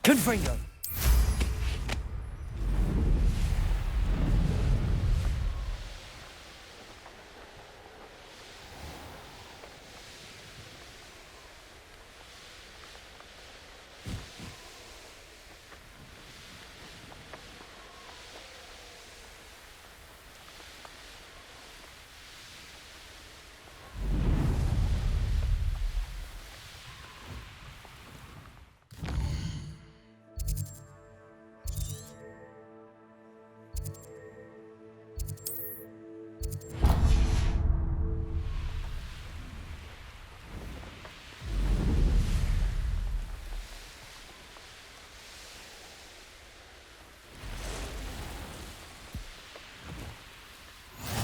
Confringo!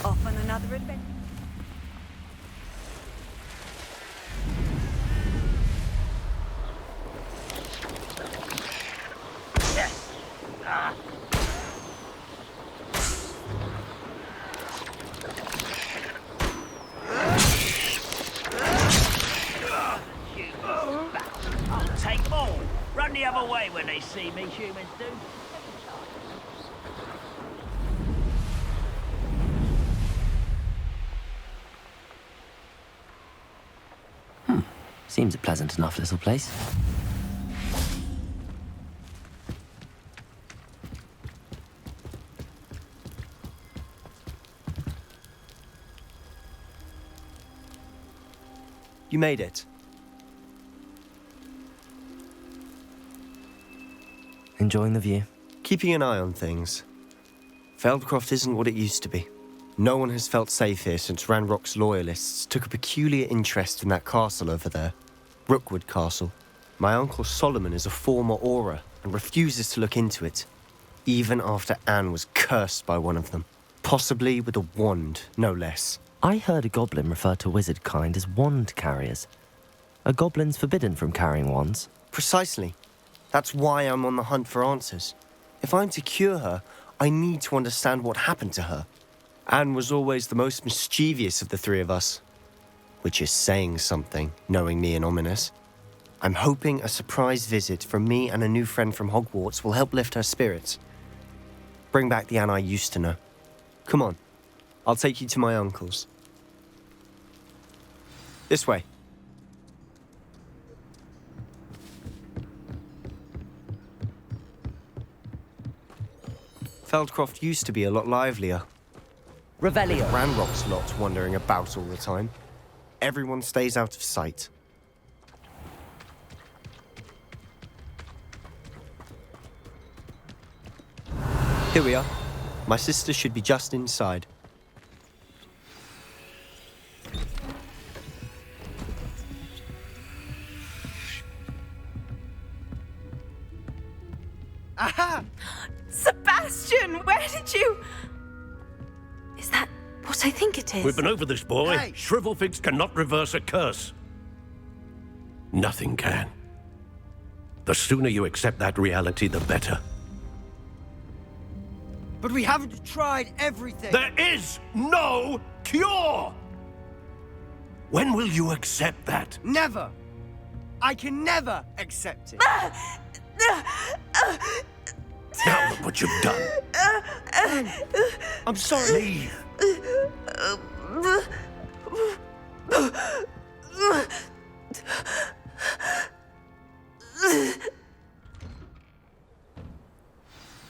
Off on another adventure. I'll take all. Run the other way when they see me, humans do. Seems a pleasant enough little place. You made it. Enjoying the view? Keeping an eye on things. Feldcroft isn't what it used to be. No one has felt safe here since Ranrock's loyalists took a peculiar interest in that castle over there. Rookwood Castle. My uncle Solomon is a former Auror and refuses to look into it, even after Anne was cursed by one of them. Possibly with a wand, no less. I heard a goblin refer to wizard kind as wand carriers. Are goblins forbidden from carrying wands? Precisely. That's why I'm on the hunt for answers. If I'm to cure her, I need to understand what happened to her. Anne was always the most mischievous of the three of us. Which is saying something, knowing me and ominous. I'm hoping a surprise visit from me and a new friend from Hogwarts will help lift her spirits. Bring back the Anne I used to know. Come on, I'll take you to my uncle's. This way. Feldcroft used to be a lot livelier. Revelio. Ranrock's lot wandering about all the time. Everyone stays out of sight. Here we are. My sister should be just inside. Aha! Sebastian, where did you... Is that what I think it is? We've been over this, boy. Hey. Shrivelfigs cannot reverse a curse. Nothing can. The sooner you accept that reality, the better. But we haven't tried everything. There is no cure! When will you accept that? Never. I can never accept it. Now look what you've done. I'm sorry. Leave.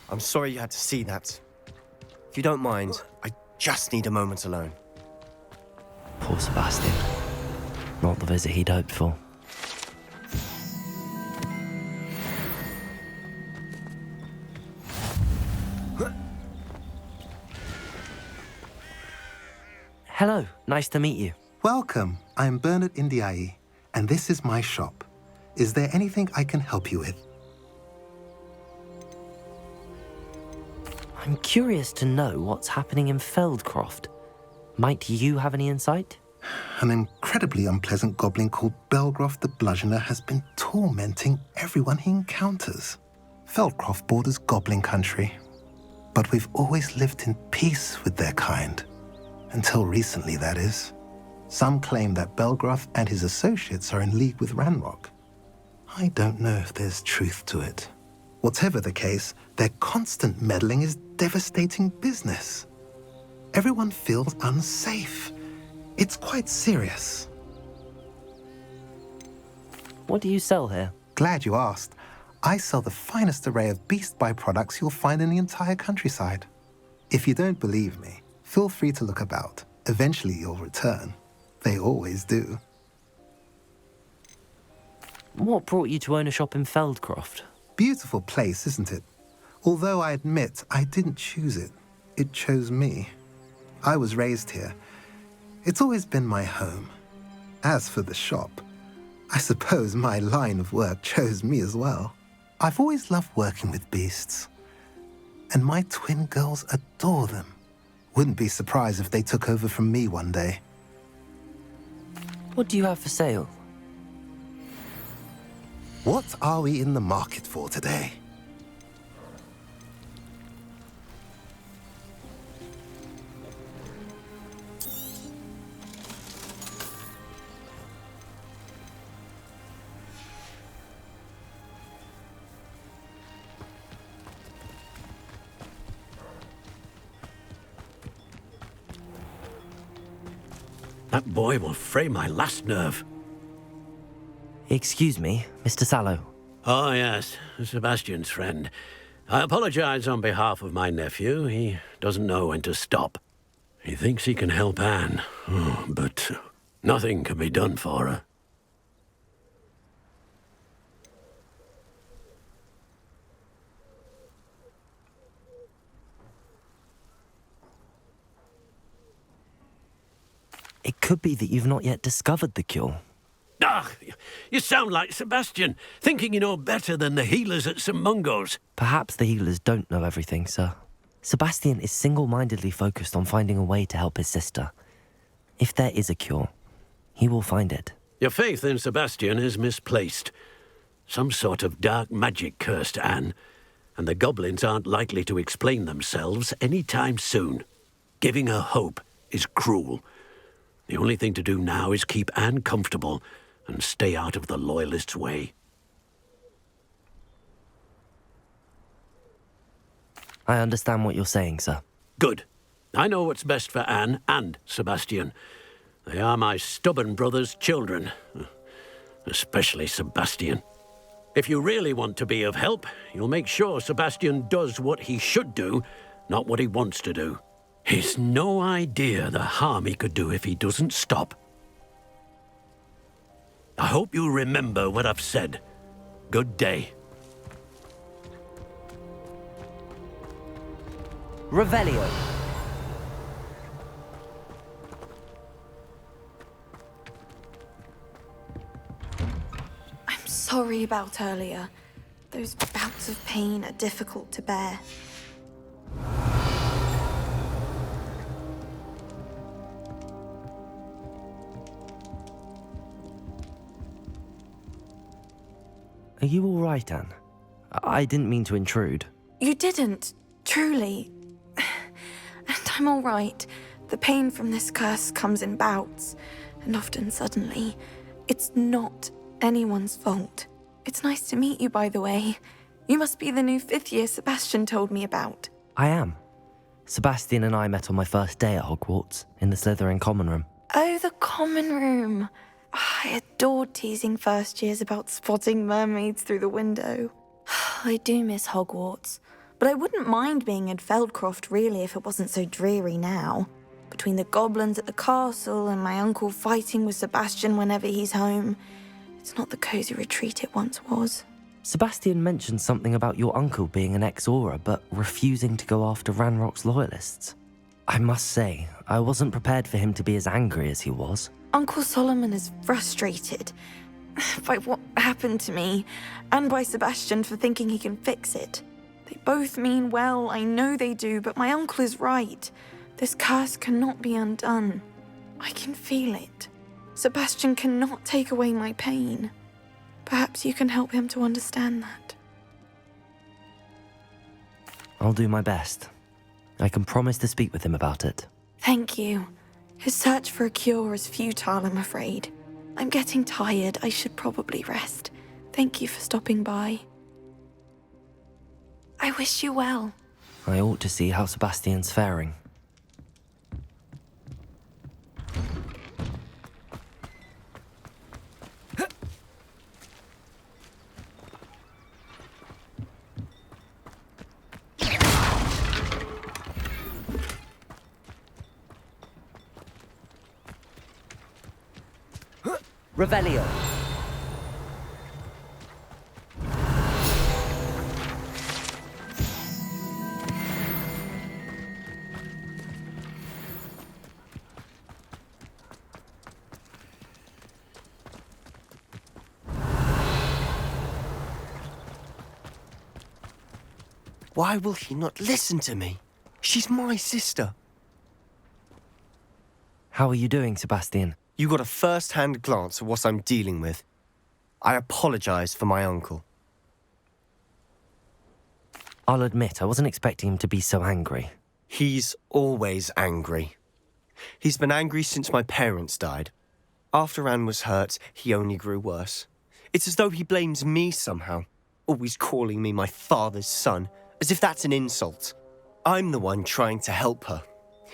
I'm sorry you had to see that. If you don't mind, I just need a moment alone. Poor Sebastian. Not the visit he'd hoped for. Hello, nice to meet you. Welcome. I'm Bernard Indiai, and this is my shop. Is there anything I can help you with? I'm curious to know what's happening in Feldcroft. Might you have any insight? An incredibly unpleasant goblin called Belgroth the Bludgeoner has been tormenting everyone he encounters. Feldcroft borders goblin country, but we've always lived in peace with their kind. Until recently, that is. Some claim that Belgroth and his associates are in league with Ranrock. I don't know if there's truth to it. Whatever the case, their constant meddling is devastating business. Everyone feels unsafe. It's quite serious. What do you sell here? Glad you asked. I sell the finest array of beast byproducts you'll find in the entire countryside. If you don't believe me, feel free to look about. Eventually you'll return. They always do. What brought you to own a shop in Feldcroft? Beautiful place, isn't it? Although I admit I didn't choose it. It chose me. I was raised here. It's always been my home. As for the shop, I suppose my line of work chose me as well. I've always loved working with beasts. And my twin girls adore them. Wouldn't be surprised if they took over from me one day. What do you have for sale? What are we in the market for today? That boy will fray my last nerve. Excuse me, Mr. Sallow. Oh, yes, Sebastian's friend. I apologize on behalf of my nephew. He doesn't know when to stop. He thinks he can help Anne, but nothing can be done for her. It could be that you've not yet discovered the cure. Ah, you sound like Sebastian, thinking you know better than the healers at St. Mungo's. Perhaps the healers don't know everything, sir. Sebastian is single-mindedly focused on finding a way to help his sister. If there is a cure, he will find it. Your faith in Sebastian is misplaced. Some sort of dark magic cursed Anne, and the goblins aren't likely to explain themselves any time soon. Giving her hope is cruel. The only thing to do now is keep Anne comfortable and stay out of the Loyalists' way. I understand what you're saying, sir. Good. I know what's best for Anne and Sebastian. They are my stubborn brother's children. Especially Sebastian. If you really want to be of help, you'll make sure Sebastian does what he should do, not what he wants to do. He's no idea the harm he could do if he doesn't stop. I hope you remember what I've said. Good day. Revelio. I'm sorry about earlier. Those bouts of pain are difficult to bear. Are you all right, Anne? I didn't mean to intrude. You didn't, truly. And I'm all right. The pain from this curse comes in bouts, and often suddenly. It's not anyone's fault. It's nice to meet you, by the way. You must be the new 5th year Sebastian told me about. I am. Sebastian and I met on my first day at Hogwarts, in the Slytherin common room. Oh, the common room. I adored teasing first years about spotting mermaids through the window. I do miss Hogwarts, but I wouldn't mind being in Feldcroft really if it wasn't so dreary now. Between the goblins at the castle and my uncle fighting with Sebastian whenever he's home, it's not the cosy retreat it once was. Sebastian mentioned something about your uncle being an ex-Auror, but refusing to go after Ranrock's loyalists. I must say, I wasn't prepared for him to be as angry as he was. Uncle Solomon is frustrated by what happened to me, and by Sebastian for thinking he can fix it. They both mean well, I know they do, but my uncle is right. This curse cannot be undone. I can feel it. Sebastian cannot take away my pain. Perhaps you can help him to understand that. I'll do my best. I can promise to speak with him about it. Thank you. His search for a cure is futile, I'm afraid. I'm getting tired. I should probably rest. Thank you for stopping by. I wish you well. I ought to see how Sebastian's faring. Revelio. Why will he not listen to me? She's my sister. How are you doing, Sebastian? You got a first-hand glance at what I'm dealing with. I apologize for my uncle. I'll admit, I wasn't expecting him to be so angry. He's always angry. He's been angry since my parents died. After Anne was hurt, he only grew worse. It's as though he blames me somehow, always calling me my father's son, as if that's an insult. I'm the one trying to help her.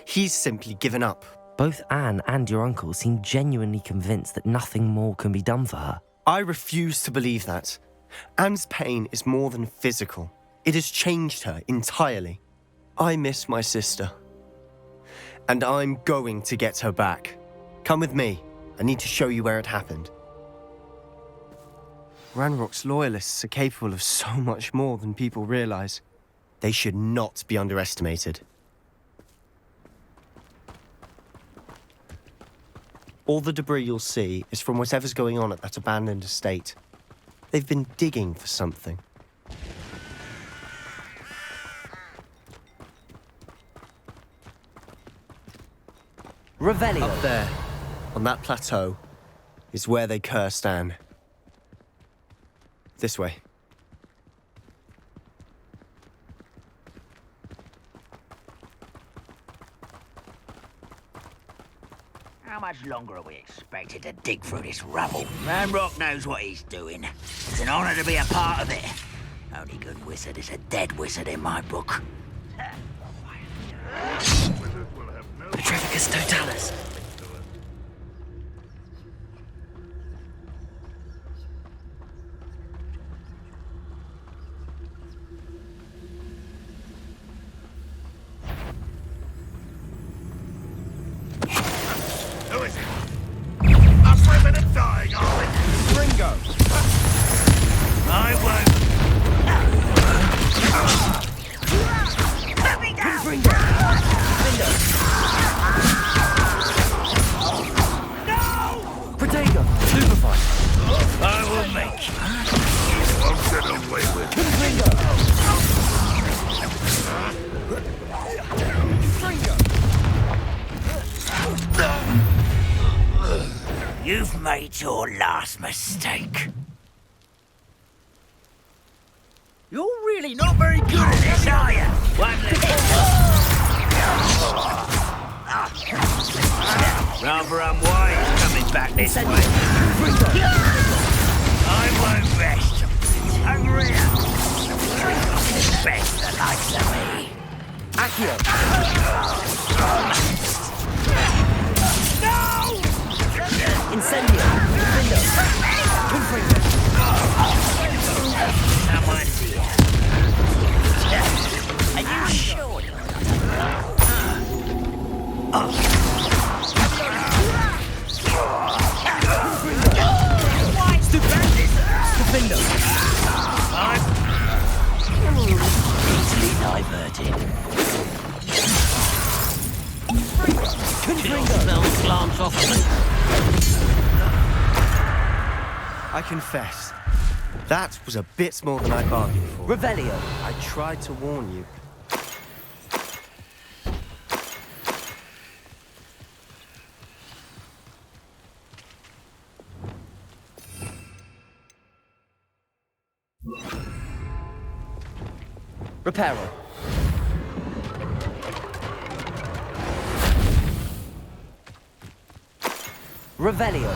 He's simply given up. Both Anne and your uncle seem genuinely convinced that nothing more can be done for her. I refuse to believe that. Anne's pain is more than physical. It has changed her entirely. I miss my sister. And I'm going to get her back. Come with me. I need to show you where it happened. Ranrock's loyalists are capable of so much more than people realize. They should not be underestimated. All the debris you'll see is from whatever's going on at that abandoned estate. They've been digging for something. Revelio. Up there, on that plateau, is where they cursed Anne. This way. How much longer are we expected to dig through this rubble? Ranrock knows what he's doing. It's an honor to be a part of it. Only good wizard is a dead wizard in my book. Petrificus Totalis. Who is it? Us women are dying, are we? Ringo! I won't. Protego. Stupefy. I will make you. Won't get away with it. You've made your last mistake. You're really not very good at this, are you? Rather unwise coming back this way. I won't rest. Hungry. Best the likes of me. Accio. No! Incendio. Confringo. Someone's here. Are you sure you're Stupendous. Stupindo. I'm easily diverted. Chill spells glance off of me. I confess, that was a bit more than I bargained for. Revelio. I tried to warn you. Reparo. Revelio.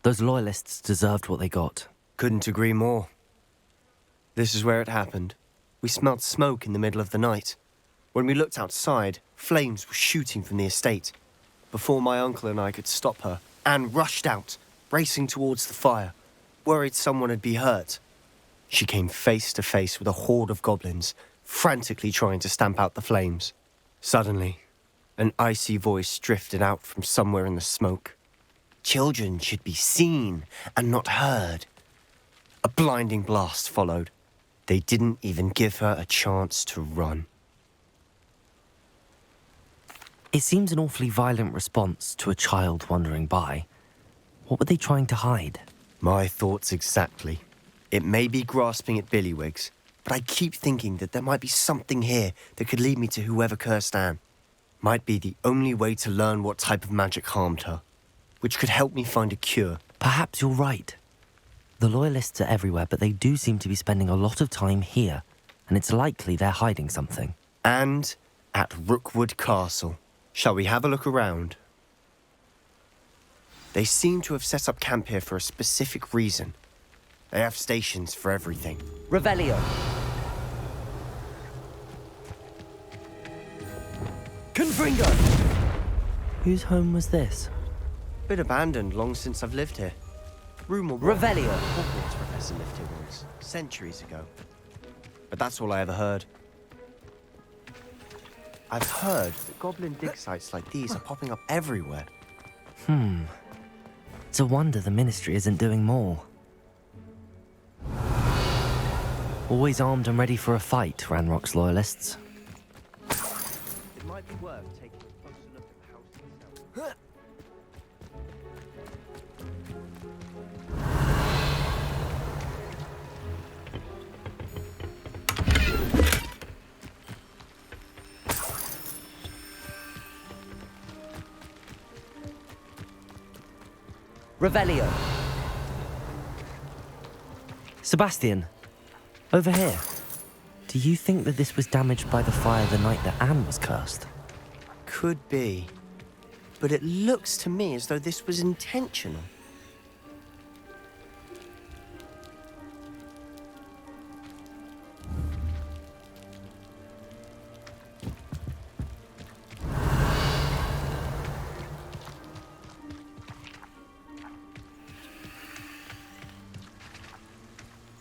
Those loyalists deserved what they got. Couldn't agree more. This is where it happened. We smelled smoke in the middle of the night. When we looked outside, flames were shooting from the estate. Before my uncle and I could stop her, Anne rushed out, racing towards the fire, worried someone had been hurt. She came face to face with a horde of goblins, frantically trying to stamp out the flames. Suddenly, an icy voice drifted out from somewhere in the smoke. Children should be seen and not heard. A blinding blast followed. They didn't even give her a chance to run. It seems an awfully violent response to a child wandering by. What were they trying to hide? My thoughts exactly. It may be grasping at billywhigs, but I keep thinking that there might be something here that could lead me to whoever cursed Anne. Might be the only way to learn what type of magic harmed her, which could help me find a cure. Perhaps you're right. The Loyalists are everywhere, but they do seem to be spending a lot of time here, and it's likely they're hiding something. And at Rookwood Castle. Shall we have a look around? They seem to have set up camp here for a specific reason. They have stations for everything. Revelio. Confringo! Whose home was this? Bit abandoned long since I've lived here. Rumour Revelio. Hogwarts professor lived here once, centuries ago. But that's all I ever heard. I've heard that goblin dig sites like these are popping up everywhere. It's a wonder the Ministry isn't doing more. Always armed and ready for a fight, Ranrock's Loyalists. It might be worth taking a closer look at the house itself. Revelio. Sebastian, over here. Do you think that this was damaged by the fire the night that Anne was cursed? Could be. But it looks to me as though this was intentional.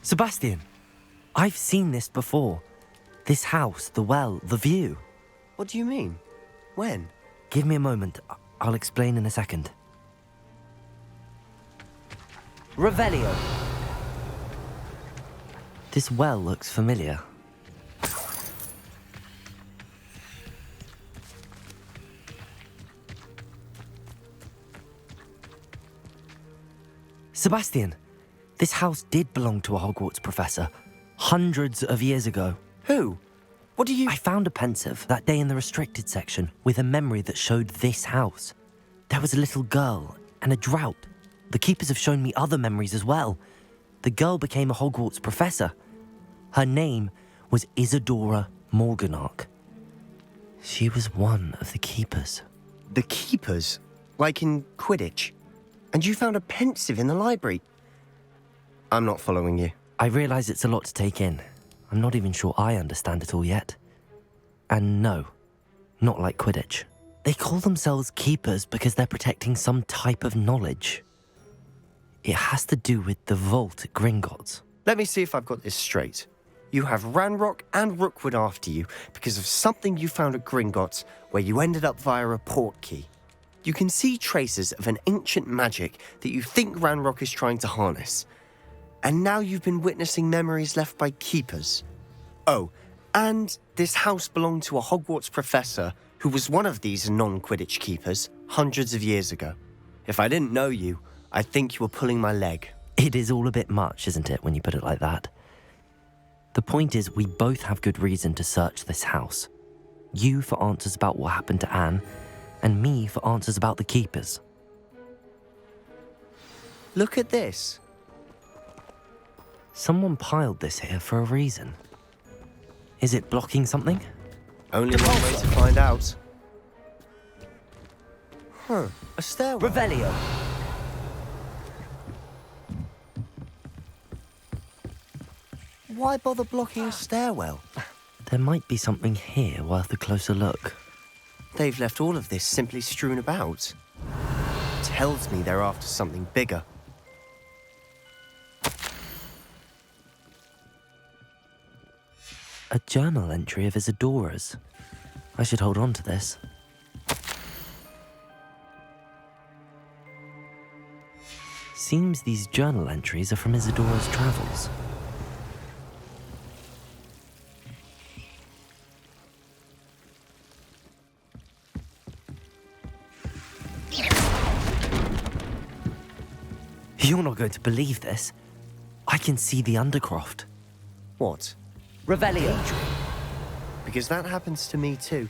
Sebastian, I've seen this before. This house, the well, the view. What do you mean? When? Give me a moment. I'll explain in a second. Revelio. This well looks familiar. Sebastian, this house did belong to a Hogwarts professor, hundreds of years ago. Who? What do you... I found a pensive that day in the restricted section with a memory that showed this house. There was a little girl and a drought. The keepers have shown me other memories as well. The girl became a Hogwarts professor. Her name was Isadora Morganach. She was one of the keepers. The keepers? Like in Quidditch? And you found a pensive in the library? I'm not following you. I realise it's a lot to take in. I'm not even sure I understand it all yet. And no, not like Quidditch. They call themselves keepers because they're protecting some type of knowledge. It has to do with the vault at Gringotts. Let me see if I've got this straight. You have Ranrock and Rookwood after you because of something you found at Gringotts where you ended up via a portkey. You can see traces of an ancient magic that you think Ranrock is trying to harness. And now you've been witnessing memories left by keepers. Oh, and this house belonged to a Hogwarts professor who was one of these non-Quidditch keepers hundreds of years ago. If I didn't know you, I'd think you were pulling my leg. It is all a bit much, isn't it, when you put it like that? The point is, we both have good reason to search this house. You for answers about what happened to Anne, and me for answers about the keepers. Look at this. Someone piled this here for a reason. Is it blocking something? Only one way to find out. A stairwell. Revelio. why bother blocking a stairwell? There might be something here worth a closer look. They've left all of this simply strewn about. Tells me they're after something bigger. A journal entry of Isadora's. I should hold on to this. Seems these journal entries are from Isadora's travels. You're not going to believe this. I can see the Undercroft. What? Revelio. Because that happens to me too.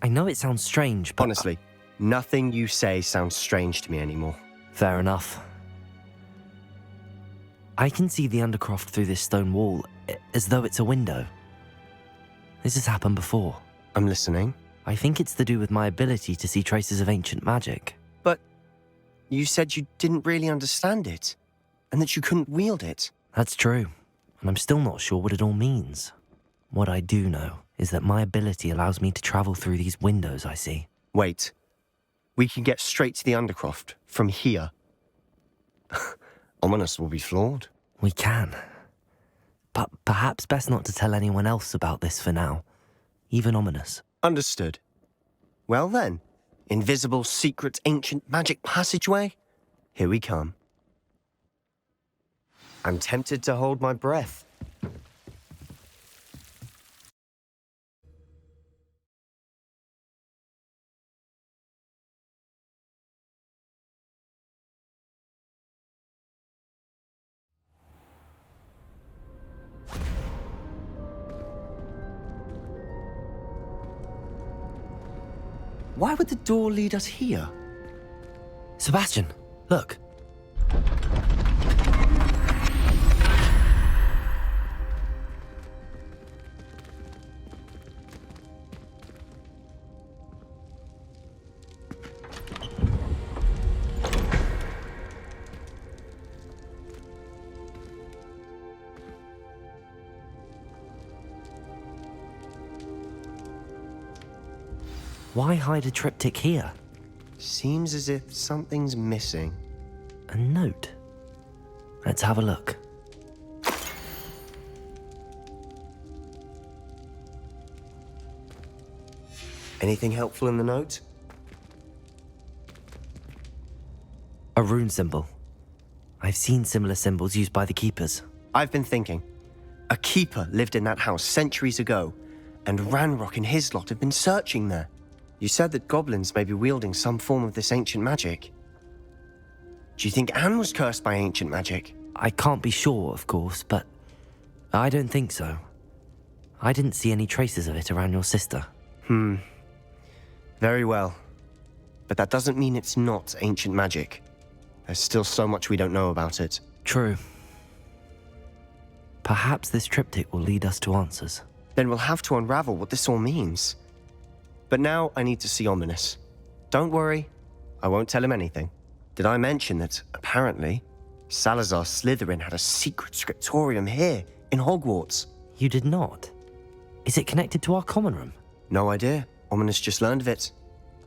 I know it sounds strange, but... Honestly, nothing you say sounds strange to me anymore. Fair enough. I can see the Undercroft through this stone wall, as though it's a window. This has happened before. I'm listening. I think it's to do with my ability to see traces of ancient magic. But you said you didn't really understand it, and that you couldn't wield it. That's true, and I'm still not sure what it all means. What I do know is that my ability allows me to travel through these windows I see. Wait. We can get straight to the Undercroft from here. Ominous will be flawed. We can. But perhaps best not to tell anyone else about this for now. Even Ominous. Understood. Well then, invisible, secret, ancient magic passageway? Here we come. I'm tempted to hold my breath. Why would the door lead us here? Sebastian, look. Why hide a triptych here? Seems as if something's missing. A note. Let's have a look. Anything helpful in the note? A rune symbol. I've seen similar symbols used by the keepers. I've been thinking. A keeper lived in that house centuries ago, and Ranrock and his lot have been searching there. You said that goblins may be wielding some form of this ancient magic. Do you think Anne was cursed by ancient magic? I can't be sure, of course, but I don't think so. I didn't see any traces of it around your sister. Very well. But that doesn't mean it's not ancient magic. There's still so much we don't know about it. True. Perhaps this triptych will lead us to answers. Then we'll have to unravel what this all means. But now I need to see Ominous. Don't worry, I won't tell him anything. Did I mention that, apparently, Salazar Slytherin had a secret scriptorium here in Hogwarts? You did not? Is it connected to our common room? No idea. Ominous just learned of it.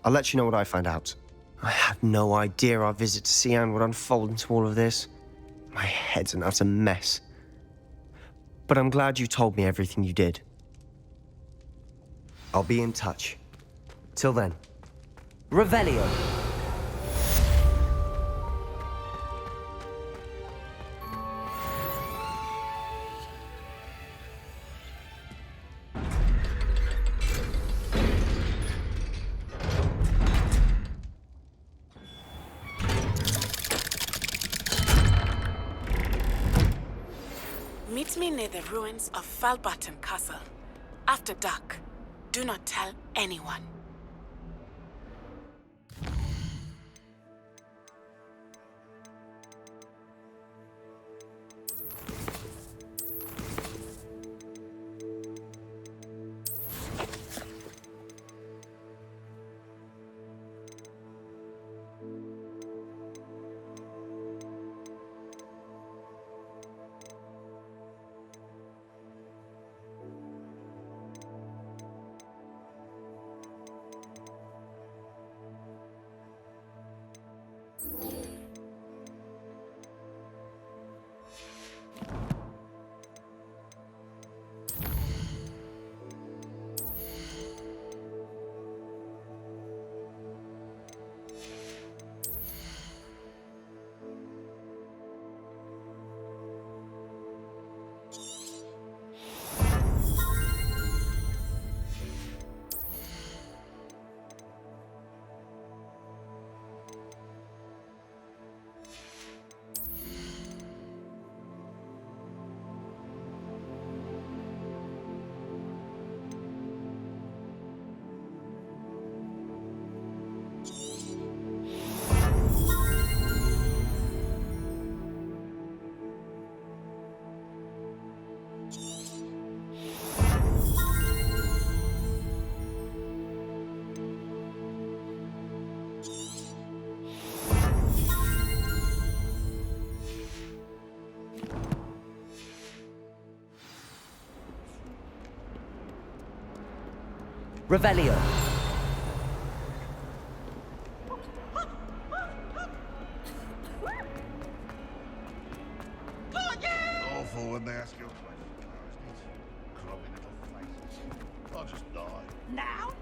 I'll let you know what I find out. I had no idea our visit to see Anne would unfold into all of this. My head's an utter mess. But I'm glad you told me everything you did. I'll be in touch. Till then. Revelio. Meet me near the ruins of Falbarton Castle. After dark. Do not tell anyone. Revelio. Awful when they ask you a question. Grubby little faces. I'll just die. Now?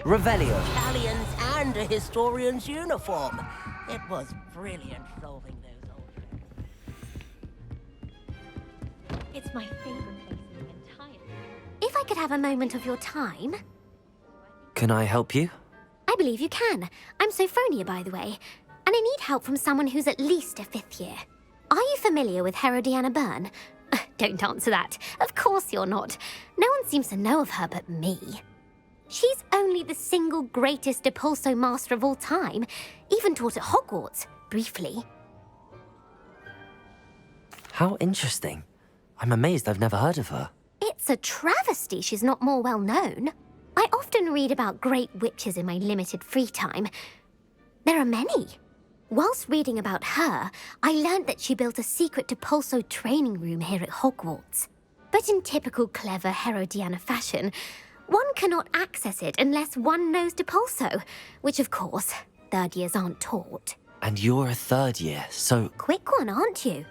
Revelio. Italians and a historian's uniform. It was brilliant solving those old tricks. It's my favorite place in the entire. If I could have a moment of your time. Can I help you? I believe you can. I'm Sophronia, by the way, and I need help from someone who's at least a 5th year. Are you familiar with Herodiana Byrne? Don't answer that. Of course you're not. No one seems to know of her but me. She's only the single greatest Depulso master of all time, even taught at Hogwarts, briefly. How interesting. I'm amazed I've never heard of her. It's a travesty she's not more well known. I often read about great witches in my limited free time. There are many. Whilst reading about her, I learned that she built a secret Depulso training room here at Hogwarts. But in typical clever Herodiana fashion, one cannot access it unless one knows Depulso, which of course, 3rd years aren't taught. And you're a 3rd year, so... Quick one, aren't you?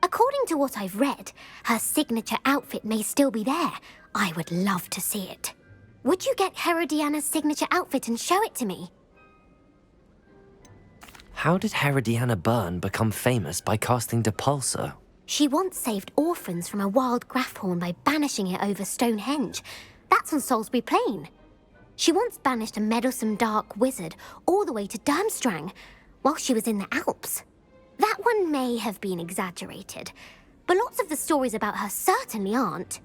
According to what I've read, her signature outfit may still be there. I would love to see it. Would you get Herodiana's signature outfit and show it to me? How did Herodiana Byrne become famous by casting Depulso? She once saved orphans from a wild Grafhorn by banishing it over Stonehenge. That's on Salisbury Plain. She once banished a meddlesome dark wizard all the way to Durmstrang while she was in the Alps. That one may have been exaggerated, but lots of the stories about her certainly aren't.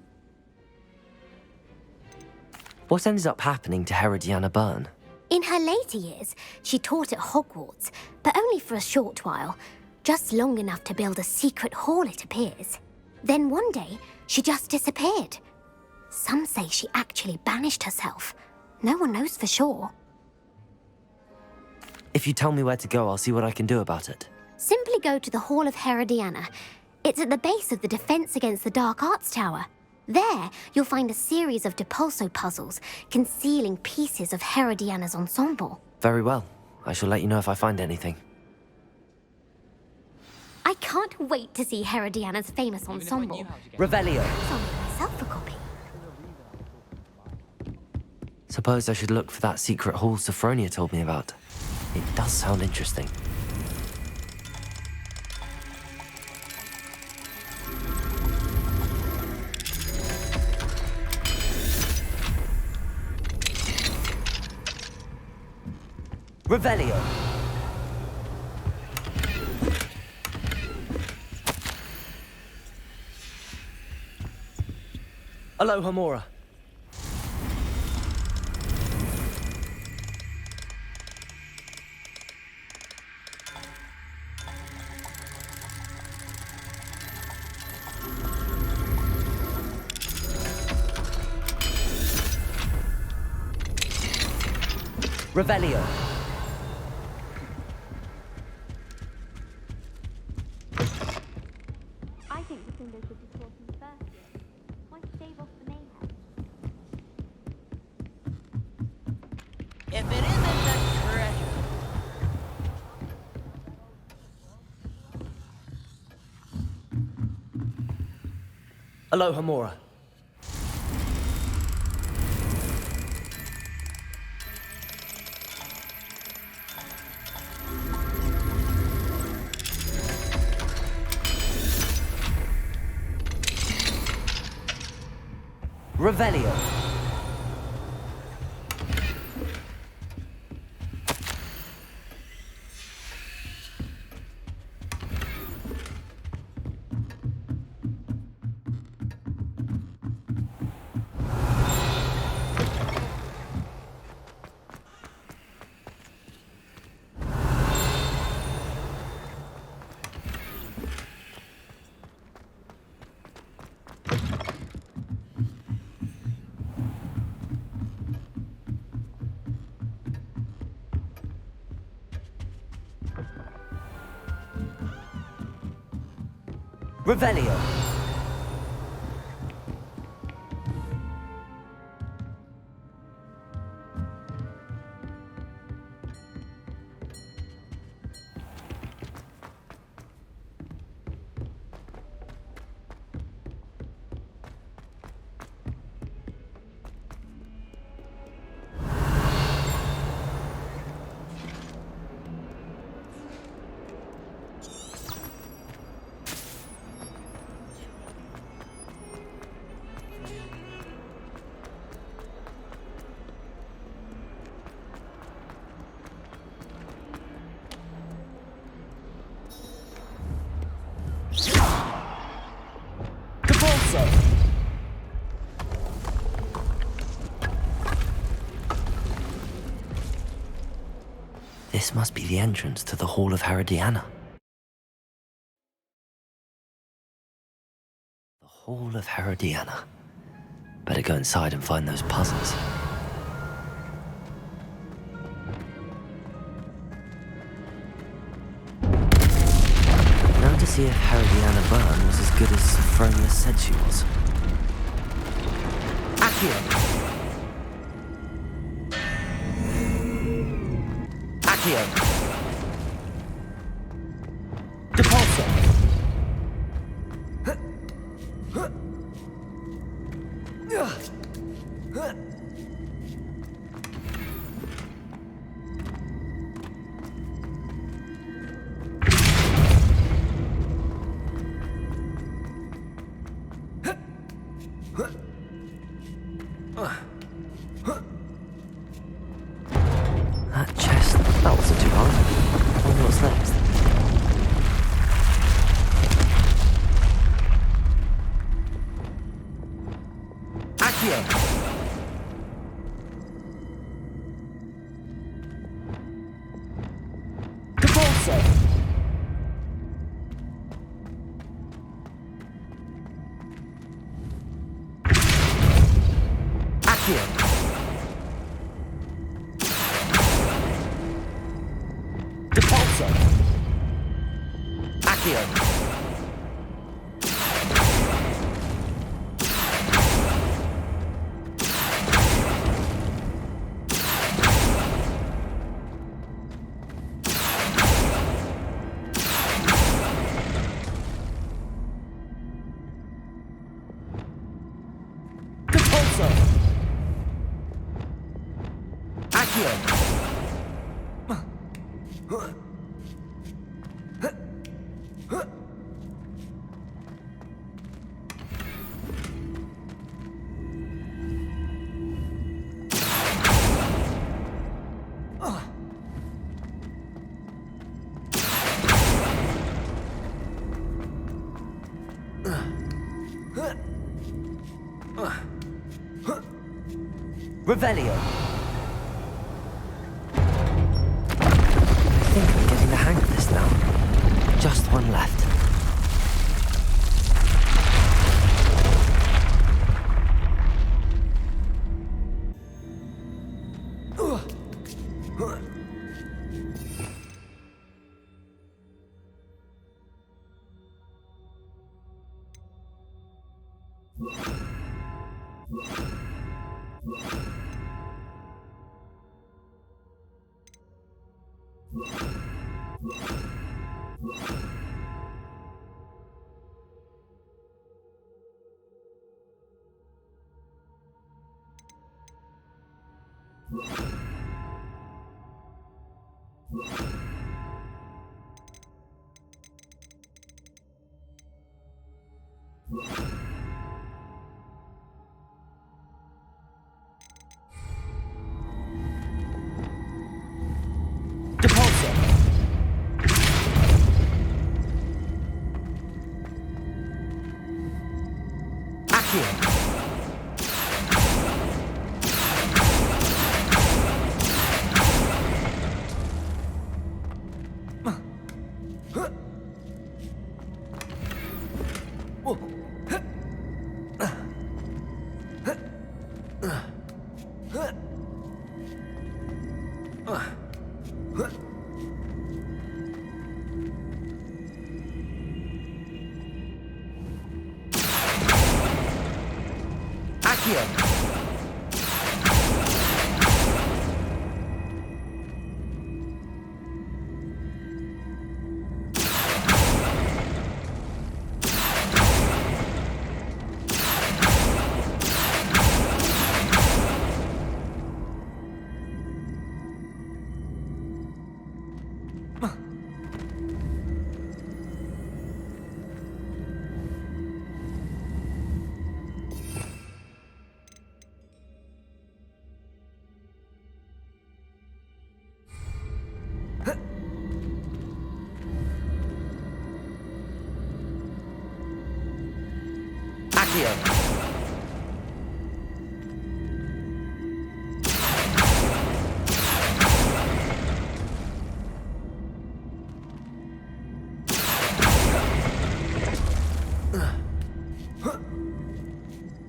What ended up happening to Herodiana Byrne? In her later years, she taught at Hogwarts, but only for a short while, just long enough to build a secret hall, it appears. Then one day, she just disappeared. Some say she actually banished herself. No one knows for sure. If you tell me where to go, I'll see what I can do about it. Simply go to the Hall of Herodiana. It's at the base of the Defense Against the Dark Arts Tower. There, you'll find a series of Depulso puzzles concealing pieces of Herodiana's ensemble. Very well. I shall let you know if I find anything. I can't wait to see Herodiana's famous ensemble. Revelio. I'll make myself a copy. Suppose I should look for that secret hall Sophronia told me about. It does sound interesting. Revelio. Aloha Mora. Revelio. I think the Cinder should be taught in the 1st year. Why stave off the mayhem? If it isn't the treasure. Aloha Mora. Revelio. Revelio. This must be the entrance to the Hall of Herodiana. The Hall of Herodiana. Better go inside and find those puzzles. Now to see if Herodiana Byrne was as good as Sophronia said she was. Accio! Depulso. That chest, that wasn't too hard. I wonder what's next. Accio! Depulso! Accio! Depulso! Accio! Depulso! Accio! Revelio. I think I'm getting the hang of this now. Just one left. Depulso! Accio! Accio!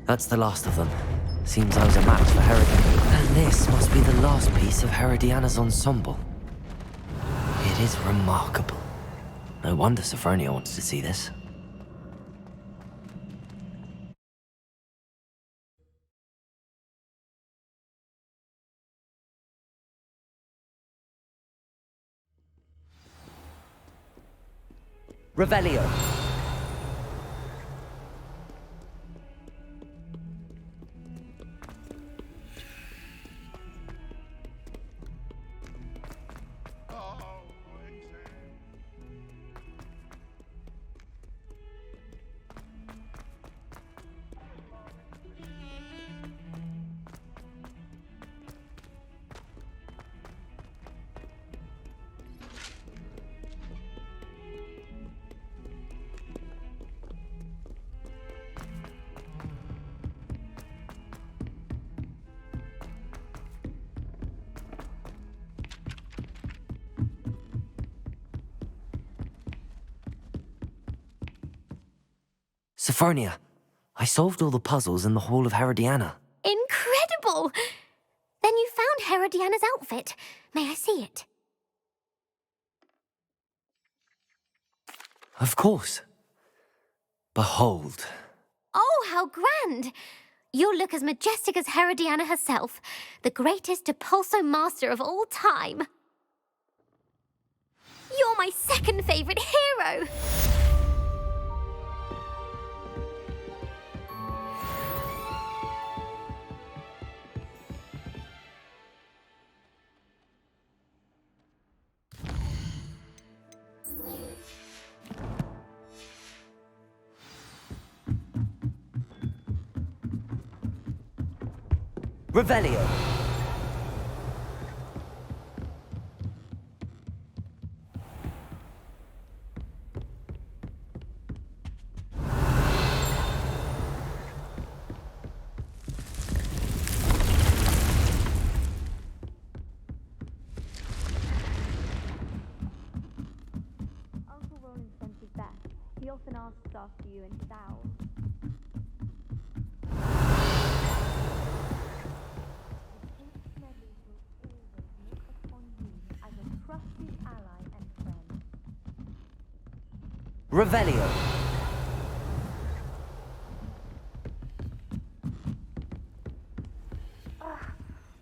That's the last of them. Seems I was a match for Herodiana. And this must be the last piece of Herodiana's ensemble. It is remarkable. No wonder Sophronia wants to see this. Revelio. Sophronia, I solved all the puzzles in the Hall of Herodiana. Incredible! Then you found Herodiana's outfit. May I see it? Of course. Behold. Oh, how grand! You'll look as majestic as Herodiana herself, the greatest Depulso master of all time. You're my second favourite hero! Revelio. Uncle Rowling sent his best. He often asks after you in his owl. Revelio.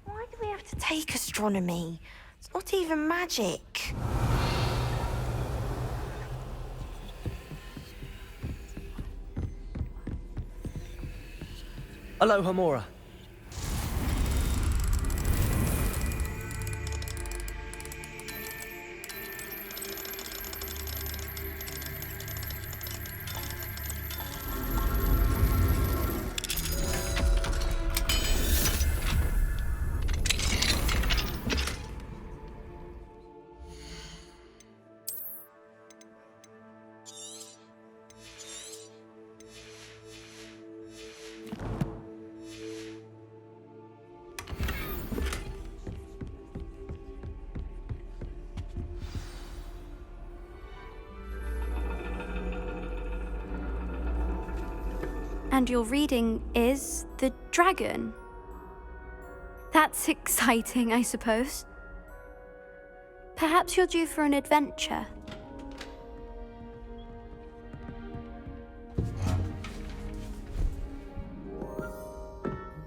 Why do we have to take astronomy? It's not even magic. Aloha Mora. And your reading is The Dragon. That's exciting, I suppose. Perhaps you're due for an adventure.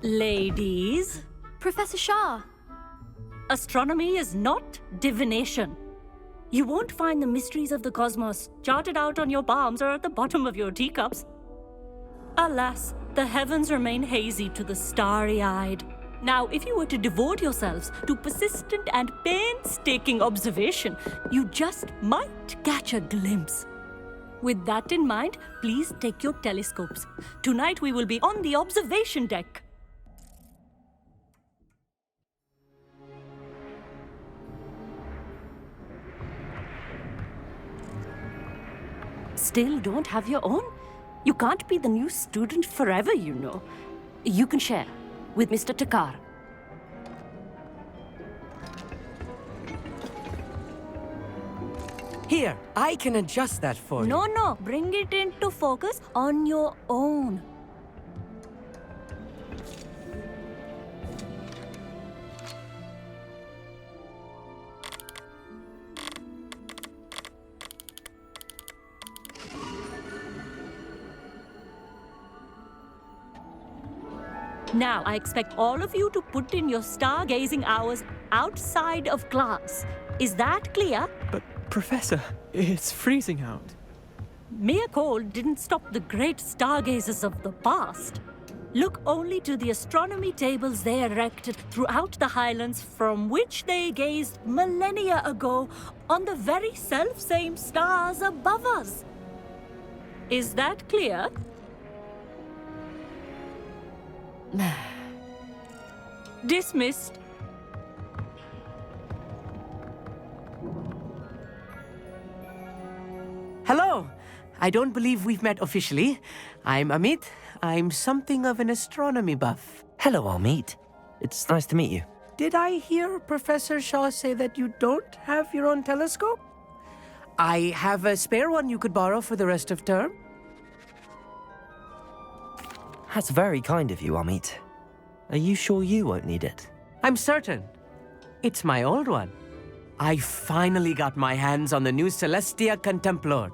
Ladies, Professor Shah. astronomy is not divination. You won't find the mysteries of the cosmos charted out on your palms or at the bottom of your teacups. Alas, the heavens remain hazy to the starry-eyed. Now, if you were to devote yourselves to persistent and painstaking observation, you just might catch a glimpse. With that in mind, please take your telescopes. Tonight we will be on the observation deck. Still don't have your own? You can't be the new student forever, you know. You can share with Mr. Takar. Here, I can adjust that for you. No, bring it into focus on your own. Now, I expect all of you to put in your stargazing hours outside of class. Is that clear? But, Professor, it's freezing out. Mere cold didn't stop the great stargazers of the past. Look only to the astronomy tables they erected throughout the Highlands, from which they gazed millennia ago on the very self-same stars above us. Is that clear? Dismissed. Hello. I don't believe we've met officially. I'm Amit. I'm something of an astronomy buff. Hello, Amit. It's nice to meet you. Did I hear Professor Shaw say that you don't have your own telescope? I have a spare one you could borrow for the rest of term. That's very kind of you, Amit. Are you sure you won't need it? I'm certain. It's my old one. I finally got my hands on the new Celestia Contemplar.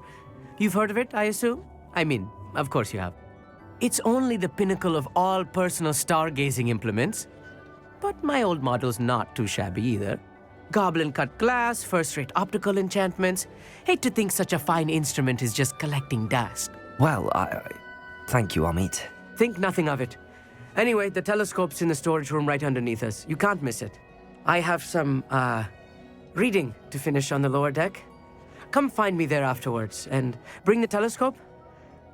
You've heard of it, I assume? I mean, of course you have. It's only the pinnacle of all personal stargazing implements. But my old model's not too shabby either. Goblin-cut glass, first-rate optical enchantments. Hate to think such a fine instrument is just collecting dust. Well, thank you, Amit. Think nothing of it. Anyway, the telescope's in the storage room right underneath us. You can't miss it. I have some, reading to finish on the lower deck. Come find me there afterwards, and bring the telescope.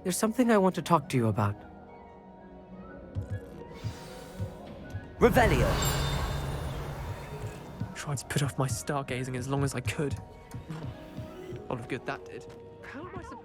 There's something I want to talk to you about. Revelio. Tried to put off my stargazing as long as I could. A lot of good that did. How am I supposed...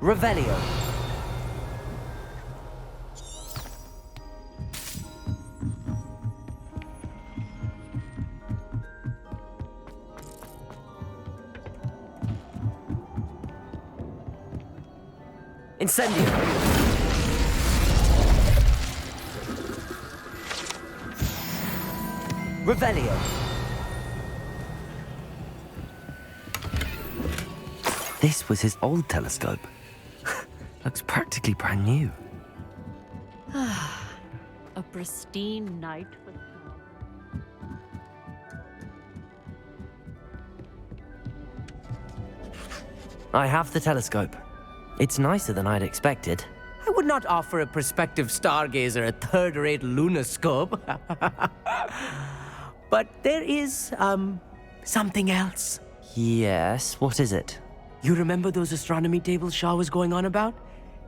Revelio. Incendio. Revelio. This was his old telescope. Looks practically brand new. A pristine night for I have the telescope. It's nicer than I'd expected. I would not offer a prospective stargazer a third-rate lunoscope. But there is, something else. Yes, what is it? You remember those astronomy tables Shaw was going on about?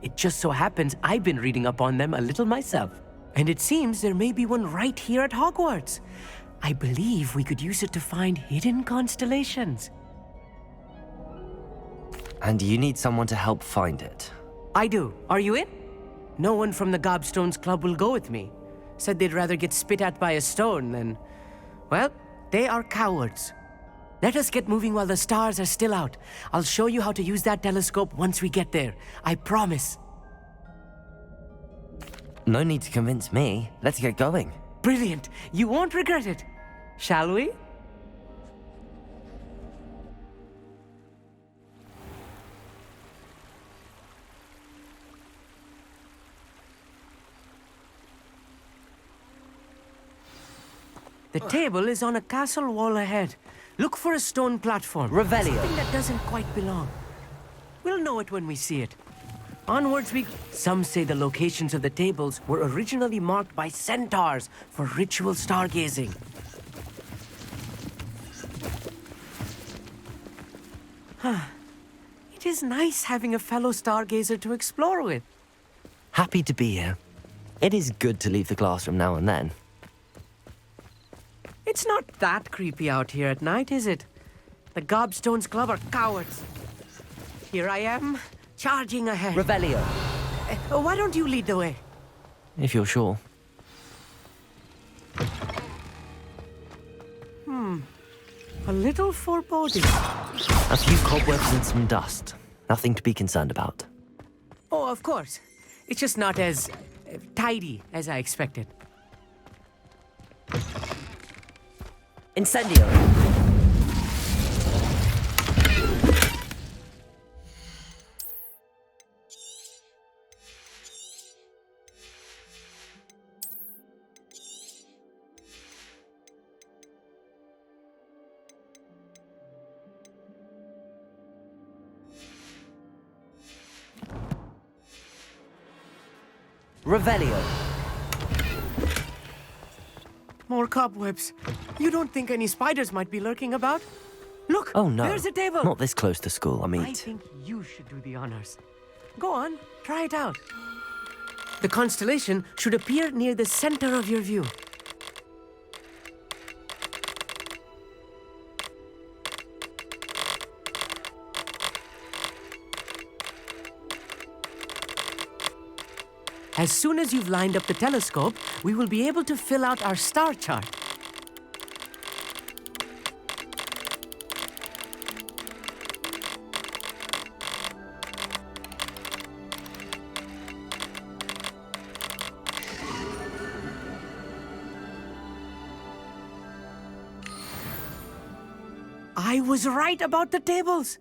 It just so happens I've been reading up on them a little myself. And it seems there may be one right here at Hogwarts. I believe we could use it to find hidden constellations. And you need someone to help find it. I do. Are you in? No one from the Gobstones Club will go with me. Said they'd rather get spit at by a stone than... Well, they are cowards. Let us get moving while the stars are still out. I'll show you how to use that telescope once we get there. I promise. No need to convince me. Let's get going. Brilliant. You won't regret it. Shall we? The table is on a castle wall ahead. Look for a stone platform. Revelio. Something that doesn't quite belong. We'll know it when we see it. Onwards we... Some say the locations of the tables were originally marked by centaurs for ritual stargazing. It is nice having a fellow stargazer to explore with. Happy to be here. It is good to leave the classroom now and then. It's not that creepy out here at night, is it? The Gobstones Club are cowards. Here I am, charging ahead. Revelio. Why don't you lead the way? If you're sure. A little foreboding. A few cobwebs and some dust. Nothing to be concerned about. Oh, of course. It's just not as tidy as I expected. Incendio. Revelio. More cobwebs. You don't think any spiders might be lurking about? Look, Oh no. there's a table. Not this close to school, I Amit. think you should do the honors. Go on, try it out. The constellation should appear near the center of your view. As soon as you've lined up the telescope, we will be able to fill out our star chart. I was right about the tables.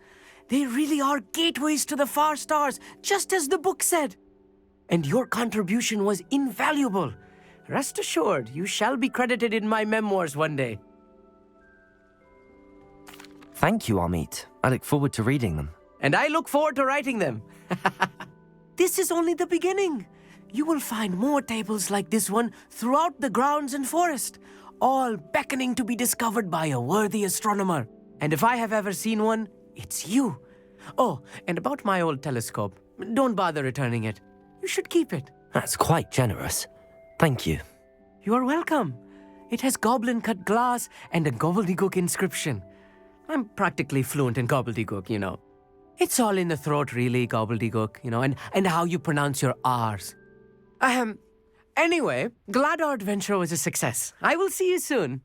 They really are gateways to the far stars, just as the book said. And your contribution was invaluable. Rest assured, you shall be credited in my memoirs one day. Thank you, Amit. I look forward to reading them. And I look forward to writing them. This is only the beginning. You will find more tables like this one throughout the grounds and forest, all beckoning to be discovered by a worthy astronomer. And if I have ever seen one, it's you. Oh, and about my old telescope, don't bother returning it. You should keep it. That's quite generous. Thank you. You are welcome. It has goblin-cut glass and a gobbledygook inscription. I'm practically fluent in gobbledygook, you know. It's all in the throat, really, gobbledygook, you know, and how you pronounce your R's. Anyway, glad our adventure was a success. I will see you soon.